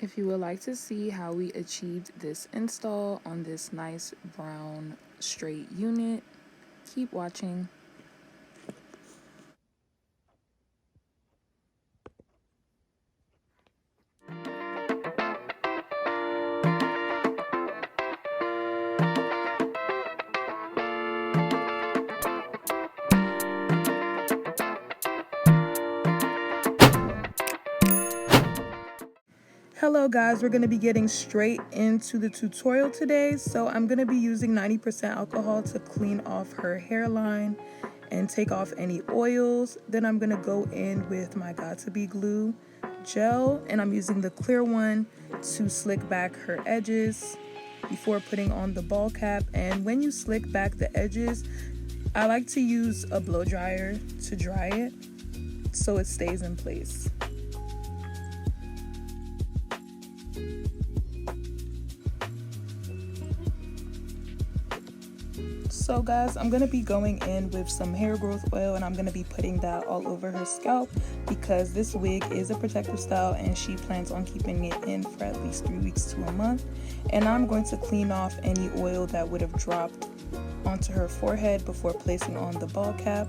If you would like to see how we achieved this install on this nice brown straight unit, keep watching. Hello guys, we're going to be getting straight into the tutorial today. So I'm going to be using 90% alcohol to clean off her hairline and take off any oils. Then I'm going to go in with my Got2b glue gel, and I'm using the clear one to slick back her edges before putting on the ball cap. And when you slick back the edges, I like to use a blow dryer to dry it so it stays in place. So guys, I'm going to be going in with some hair growth oil, and I'm going to be putting that all over her scalp because this wig is a protective style and she plans on keeping it in for at least 3 weeks to a month. And I'm going to clean off any oil that would have dropped onto her forehead before placing on the ball cap.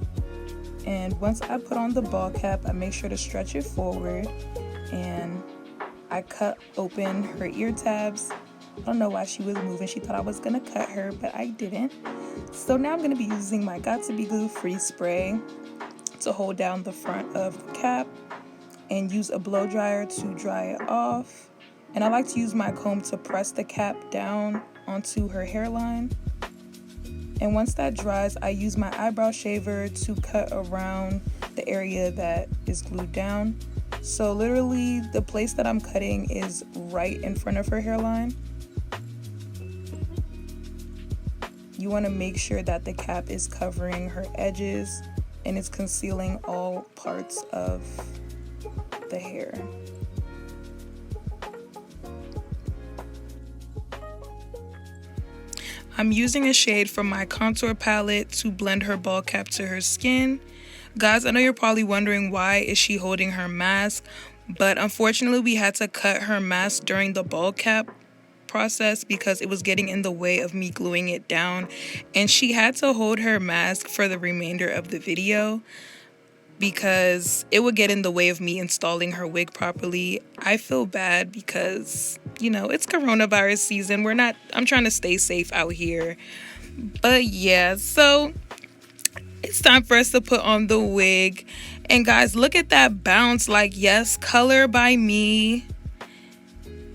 And once I put on the ball cap, I make sure to stretch it forward and I cut open her ear tabs. I don't know why she was moving. She thought I was gonna cut her, but I didn't. So now I'm gonna be using my Got2b glue free spray to hold down the front of the cap and use a blow dryer to dry it off. And I like to use my comb to press the cap down onto her hairline. And once that dries, I use my eyebrow shaver to cut around the area that is glued down. So literally the place that I'm cutting is right in front of her hairline. You want to make sure that the cap is covering her edges and it's concealing all parts of the hair. I'm using a shade from my contour palette to blend her ball cap to her skin. Guys, I know you're probably wondering why is she holding her mask, but unfortunately we had to cut her mask during the ball cap process because it was getting in the way of me gluing it down, and she had to hold her mask for the remainder of the video because it would get in the way of me installing her wig properly. I feel bad because, you know, it's coronavirus season. I'm trying to stay safe out here. But yeah, so it's time for us to put on the wig. And guys, look at that bounce. Like, yes, color by me.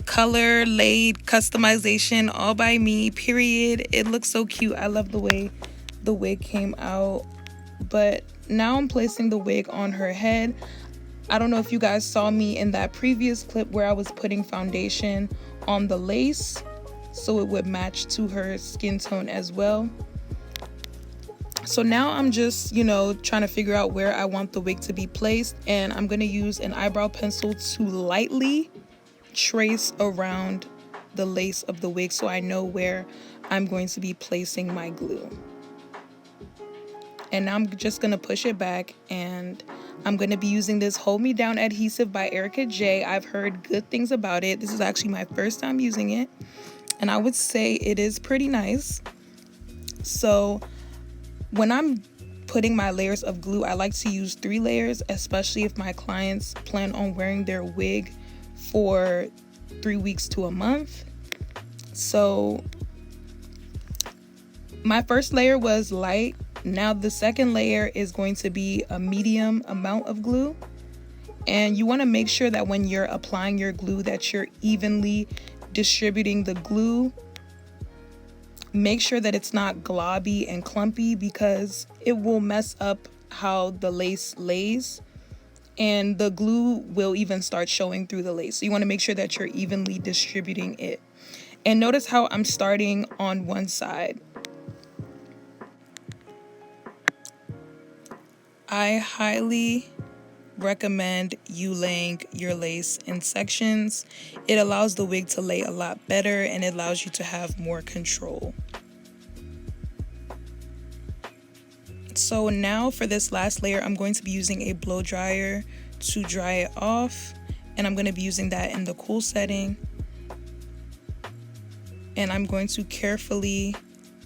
Color, laid, customization, all by me, period. It looks so cute. I love the way the wig came out. But now I'm placing the wig on her head. I don't know if you guys saw me in that previous clip where I was putting foundation on the lace so it would match to her skin tone as well. So now I'm just, trying to figure out where I want the wig to be placed, and I'm going to use an eyebrow pencil to lightly trace around the lace of the wig so I know where I'm going to be placing my glue. And now I'm just going to push it back, and I'm going to be using this Hold Me Down adhesive by Ericka J. I've heard good things about it. This is actually my first time using it, and I would say it is pretty nice. So when I'm putting my layers of glue, I like to use 3 layers, especially if my clients plan on wearing their wig for 3 weeks to a month. So my first layer was light. Now the second layer is going to be a medium amount of glue. And you want to make sure that when you're applying your glue that you're evenly distributing the glue. Make sure that it's not globby and clumpy because it will mess up how the lace lays. And the glue will even start showing through the lace. So you want to make sure that you're evenly distributing it. And notice how I'm starting on one side. I highly recommend you laying your lace in sections. It allows the wig to lay a lot better and it allows you to have more control. So now for this last layer, I'm going to be using a blow dryer to dry it off. and I'm going to be using that in the cool setting. And I'm going to carefully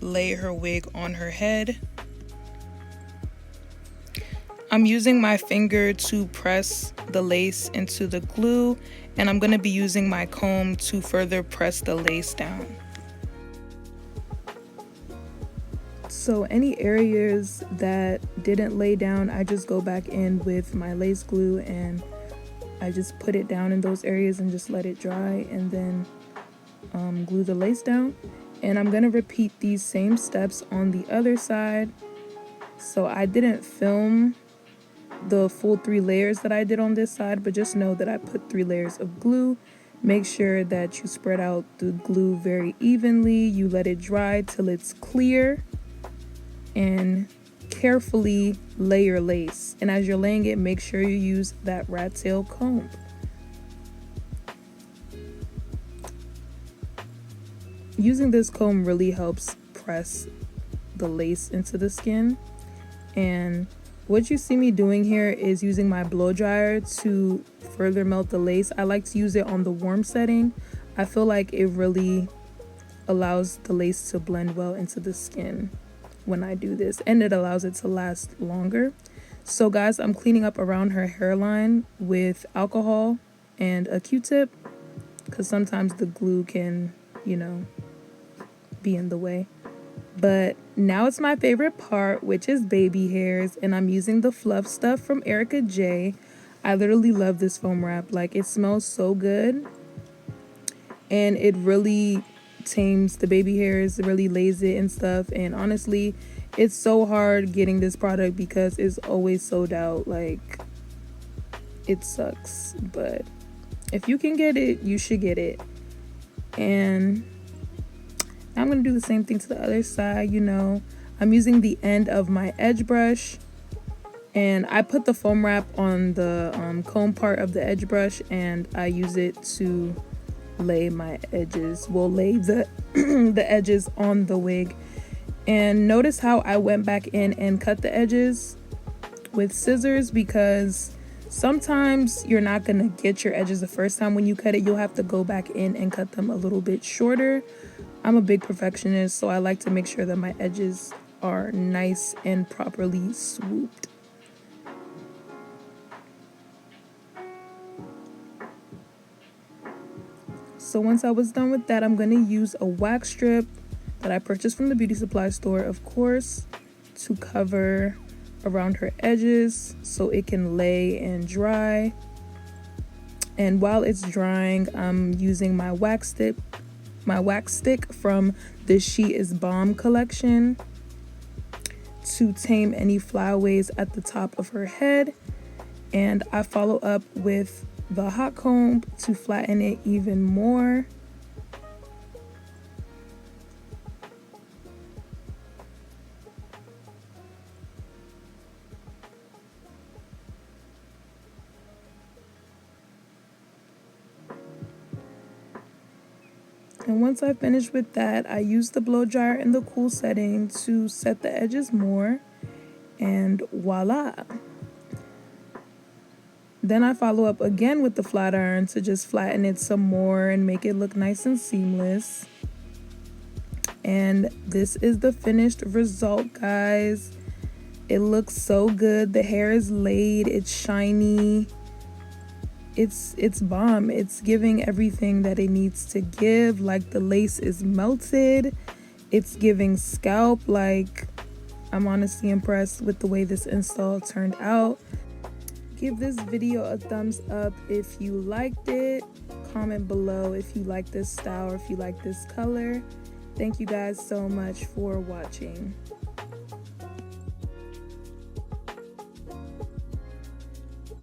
lay her wig on her head. I'm using my finger to press the lace into the glue, and I'm going to be using my comb to further press the lace down. So any areas that didn't lay down, I just go back in with my lace glue and I just put it down in those areas and just let it dry, and then glue the lace down. And I'm gonna repeat these same steps on the other side. So I didn't film the full 3 layers that I did on this side, but just know that I put 3 layers of glue. Make sure that you spread out the glue very evenly. You let it dry till it's clear, and carefully lay your lace. And as you're laying it, make sure you use that rat tail comb. Using this comb really helps press the lace into the skin. And what you see me doing here is using my blow dryer to further melt the lace. I like to use it on the warm setting. I feel like it really allows the lace to blend well into the skin when I do this, and it allows it to last longer. So guys, I'm cleaning up around her hairline with alcohol and a Q-tip, because sometimes the glue can, you know, be in the way. But now it's my favorite part, which is baby hairs, and I'm using the Fluff stuff from Ericka J. I literally love this foam wrap. Like, it smells so good, and it really tames the baby hairs, really lays it and stuff. And honestly, it's so hard getting this product because it's always sold out. Like, it sucks, but if you can get it, you should get it. And I'm going to do the same thing to the other side. You know, I'm using the end of my edge brush, and I put the foam wrap on the comb part of the edge brush, and I use it to lay my edges. We'll lay the the edges on the wig. And notice how I went back in and cut the edges with scissors, because sometimes you're not gonna get your edges the first time when you cut it. You'll have to go back in and cut them a little bit shorter. I'm a big perfectionist, so I like to make sure that my edges are nice and properly swooped. So once I was done with that, I'm going to use a wax strip that I purchased from the beauty supply store, of course, to cover around her edges so it can lay and dry. And while it's drying, I'm using my wax stick from the SheisBomb collection to tame any flyaways at the top of her head. And I follow up with the hot comb to flatten it even more. And once I finish with that, I use the blow dryer in the cool setting to set the edges more, and voila. Then I follow up again with the flat iron to just flatten it some more and make it look nice and seamless. And this is the finished result, guys. It looks so good. The hair is laid, it's shiny. It's bomb. It's giving everything that it needs to give. Like, the lace is melted. It's giving scalp. Like, I'm honestly impressed with the way this install turned out. Give this video a thumbs up if you liked it. Comment below if you like this style or if you like this color. Thank you guys so much for watching.